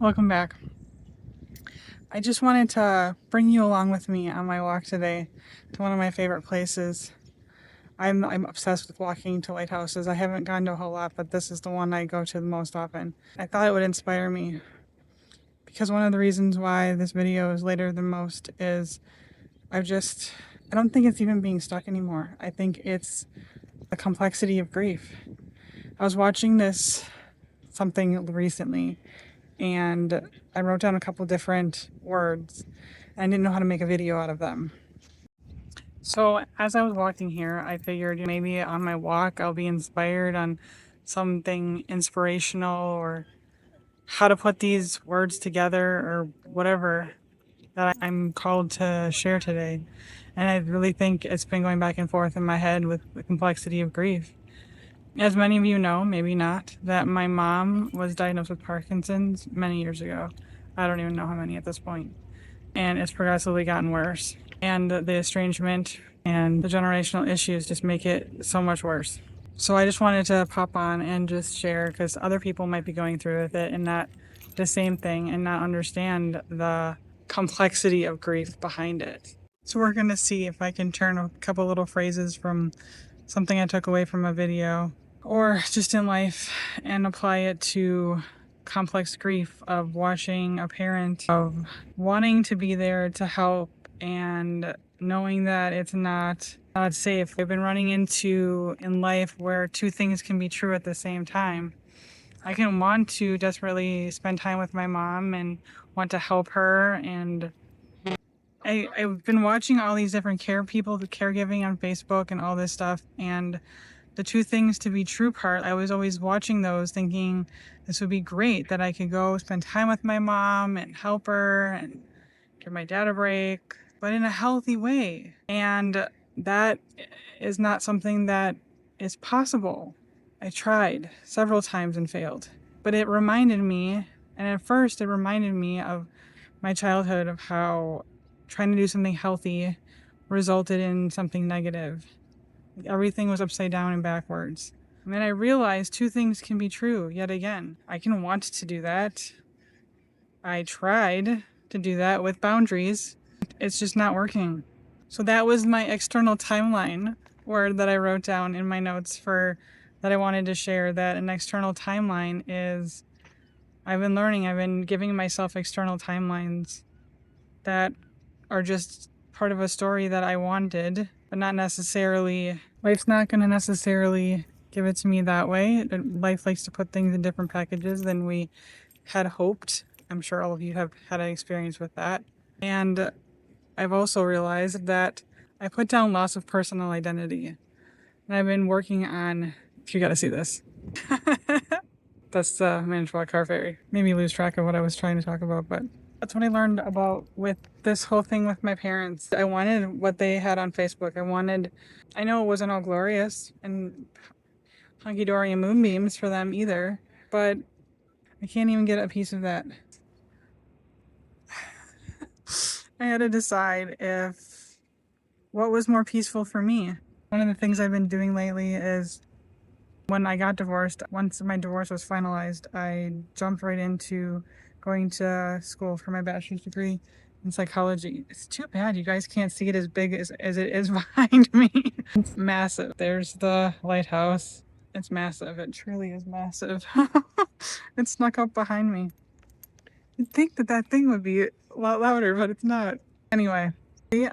Welcome back. I just wanted to bring you along with me on my walk today to one of my favorite places. I'm obsessed with walking to lighthouses. I haven't gone to a whole lot, but this is the one I go to the most often. I thought it would inspire me because one of the reasons why this video is later than most is I don't think it's even being stuck anymore. I think it's the complexity of grief. I was watching something recently, and I wrote down a couple different words and I didn't know how to make a video out of them. So as I was walking here, I figured maybe on my walk I'll be inspired on something inspirational or how to put these words together or whatever that I'm called to share today. And I really think it's been going back and forth in my head with the complexity of grief. As many of you know, maybe not, that my mom was diagnosed with Parkinson's many years ago. I don't even know how many at this point. And it's progressively gotten worse. And the estrangement and the generational issues just make it so much worse. So I just wanted to pop on and just share because other people might be going through with it and not the same thing and not understand the complexity of grief behind it. So we're going to see if I can turn a couple little phrases from something I took away from a video or just in life and apply it to complex grief of watching a parent, of wanting to be there to help and knowing that it's not safe. I've been running into in life where two things can be true at the same time. I can want to desperately spend time with my mom and want to help her, and I've been watching all these different caregiving on Facebook and all this stuff, and the two things to be true part, I was always watching those thinking this would be great that I could go spend time with my mom and help her and give my dad a break, but in a healthy way. And that is not something that is possible. I tried several times and failed, but it reminded me, and at first it reminded me of my childhood of how trying to do something healthy resulted in something negative. Everything was upside down and backwards. And then I realized two things can be true yet again. I can want to do that. I tried to do that with boundaries. It's just not working. So that was my external timeline word that I wrote down in my notes that I wanted to share, that an external timeline is, I've been giving myself external timelines that are just part of a story that I wanted, but not necessarily, life's not going to necessarily give it to me that way. Life likes to put things in different packages than we had hoped. I'm sure all of you have had an experience with that. And I've also realized that I put down loss of personal identity. And I've been working on, if you got to see this. That's the Manitowoc Car Ferry. Made me lose track of what I was trying to talk about, but that's what I learned about with this whole thing with my parents. I wanted what they had on Facebook. I know it wasn't all glorious and hunky-dory and moonbeams for them either, but I can't even get a piece of that. I had to decide what was more peaceful for me. One of the things I've been doing lately is when I got divorced, once my divorce was finalized, I jumped right into going to school for my bachelor's degree in psychology. It's too bad you guys can't see it as big as it is behind me. It's massive. There's the lighthouse. It's massive. It truly is massive. It snuck up behind me. You'd think that thing would be a lot louder, but it's not. Anyway,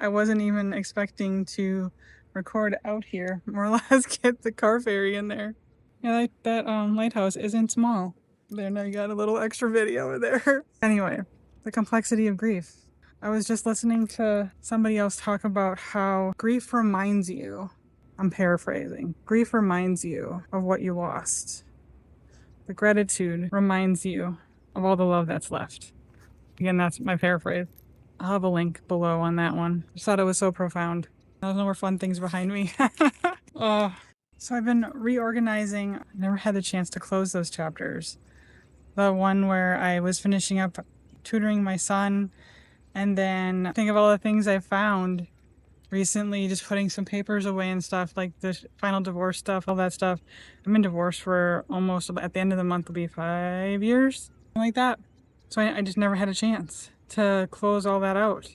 I wasn't even expecting to record out here. More or less get the car ferry in there. Yeah, that lighthouse isn't small. There, now you got a little extra video there. Anyway, the complexity of grief. I was just listening to somebody else talk about how grief reminds you, I'm paraphrasing, grief reminds you of what you lost. The gratitude reminds you of all the love that's left. Again, that's my paraphrase. I'll have a link below on that one. Just thought it was so profound. There's no more fun things behind me. So I've been reorganizing. I never had the chance to close those chapters. The one where I was finishing up tutoring my son, and then think of all the things I found recently, just putting some papers away and stuff, like the final divorce stuff, all that stuff. I've been divorced for almost, at the end of the month will be 5 years, something like that. So I just never had a chance to close all that out.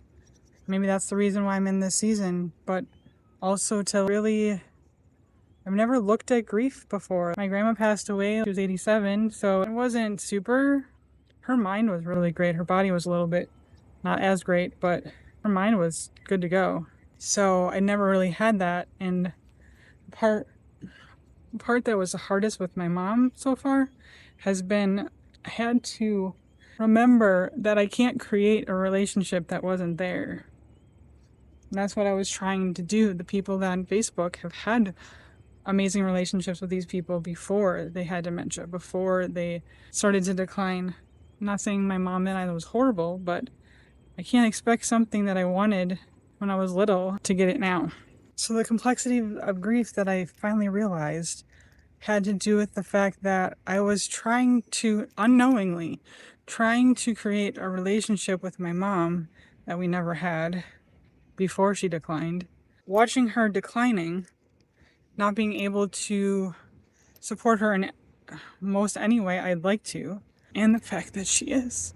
Maybe that's the reason why I'm in this season, but also to really, I've never looked at grief before. My grandma passed away, she was 87, so it wasn't super, her mind was really great. Her body was a little bit not as great, but her mind was good to go. So I never really had that. And the part that was the hardest with my mom so far has been I had to remember that I can't create a relationship that wasn't there. And that's what I was trying to do. The people that on Facebook have had amazing relationships with these people before they had dementia, before they started to decline. I'm not saying my mom and I was horrible, but I can't expect something that I wanted when I was little to get it now. So the complexity of grief that I finally realized had to do with the fact that I was trying to, unknowingly, trying to create a relationship with my mom that we never had before she declined. Watching her declining, not being able to support her in most any way I'd like to, and the fact that she is.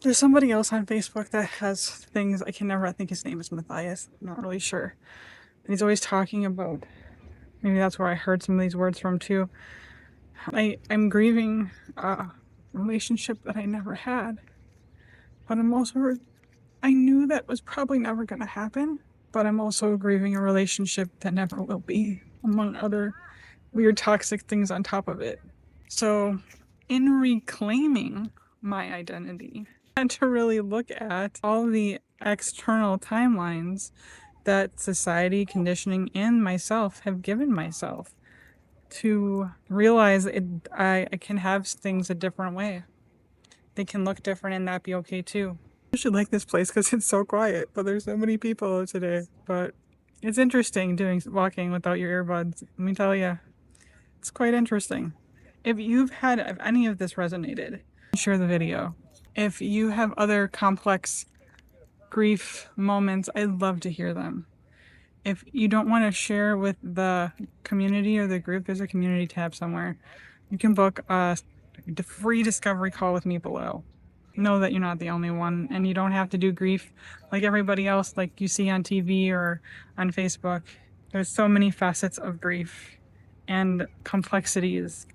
There's somebody else on Facebook that has things, I can never, I think his name is Matthias, I'm not really sure. And he's always talking about, maybe that's where I heard some of these words from too. I'm grieving a relationship that I never had, but I'm also, I knew that was probably never going to happen, but I'm also grieving a relationship that never will be, among other weird toxic things on top of it. So in reclaiming my identity, I had to really look at all the external timelines that society, conditioning, and myself have given myself to realize I can have things a different way. They can look different and that be okay too. I should like this place because it's so quiet, but there's so many people today. But it's interesting walking without your earbuds. Let me tell you, it's quite interesting. If any of this resonated, share the video. If you have other complex grief moments, I'd love to hear them. If you don't want to share with the community or the group, there's a community tab somewhere. You can book a free discovery call with me below. Know that you're not the only one, and you don't have to do grief like everybody else, like you see on TV or on Facebook. There's so many facets of grief and complexities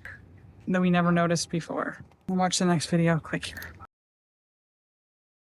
that we never noticed before. Watch the next video. Click here.